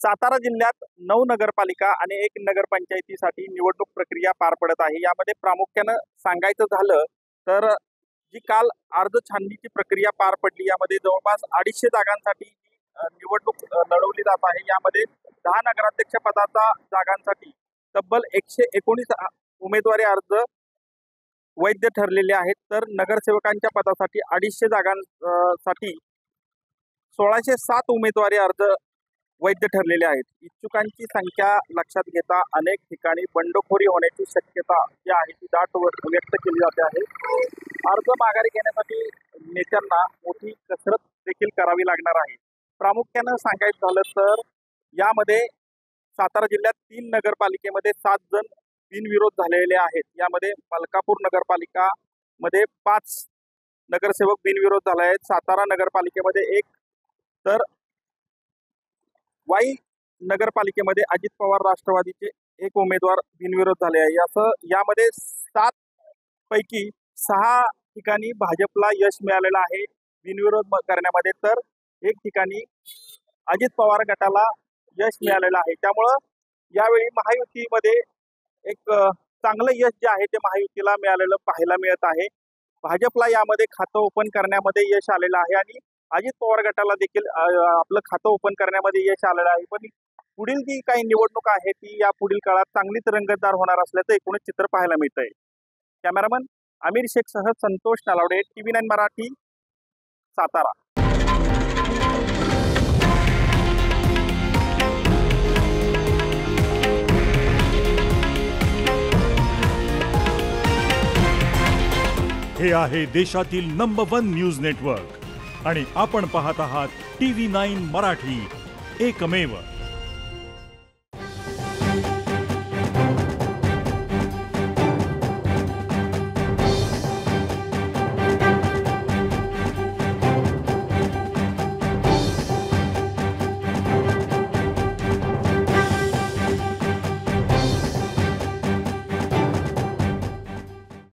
सातारा जिल्ह्यात 9 नगरपालिका आणि 1 नगरपंचायतीसाठी निवडणूक प्रक्रिया पार पडत आहे। यामध्ये प्रामुख्याने सांगायचं झालं तर जी काल अर्ज छाननीची प्रक्रिया पार पडली, यामध्ये जवळपास 250 जागांसाठी निवडणूक लढवली जात आहे। यामध्ये 10 नगराध्यक्ष पदाच्या जागांसाठी तब्बल 119 उमेदवारी अर्ज वैध ठरलेले आहेत, तर नगरसेवकांच्या पदासाठी 250 जागांसाठी 1607 उमेदवारी अर्ज वैध ठरलेले आहेत। इच्छुकांची संख्या लक्षात घेता अनेक ठिकाणी बंडखोरी होण्याची शक्यता जी आहे ती दाट व्यक्त केली जाते आहे। अर्ज माघारी घेण्यासाठी नेत्यांना मोठी कसरत देखील करावी लागणार आहे। प्रामुख्याने सांगायचं झालं तर यामध्ये सातारा जिल्ह्यात 3 नगरपालिकेमध्ये 7 जण बिनविरोध झालेले आहेत। यामध्ये मलकापूर नगरपालिका मध्ये 5 नगरसेवक बिनविरोध झाले आहेत। सातारा नगरपालिकेमध्ये 1, तर वाई नगरपालिकेमध्ये अजित पवार राष्ट्रवादीचे 1 उमेदवार बिनविरोध झाले आहे। असं यामध्ये 7 पैकी 6 ठिकाणी भाजपला यश मिळालेलं आहे बिनविरोध करण्यामध्ये, तर 1 ठिकाणी अजित पवार गटाला यश मिळालेलं आहे। त्यामुळं यावेळी महायुतीमध्ये एक चांगलं यश जे आहे ते महायुतीला मिळालेलं पाहायला मिळत आहे। भाजपला यामध्ये खातं ओपन करण्यामध्ये यश आलेलं आहे आणि अजित पवार गटाला देखील आपलं खातं ओपन करण्यामध्ये यश आलेलं आहे। पण पुढील जी काही निवडणूक आहे ती या पुढील काळात चांगलीच रंगतदार होणार असल्याचं एकूणच चित्र पाहायला मिळतंय। कॅमेरामन आमिर शेख सह संतोष नालावडे, TV9 मराठी, सातारा। हे आहे देशातील नंबर 1 न्यूज नेटवर्क आणि आपण पाहत आहात TV9 मराठी, एकमेव।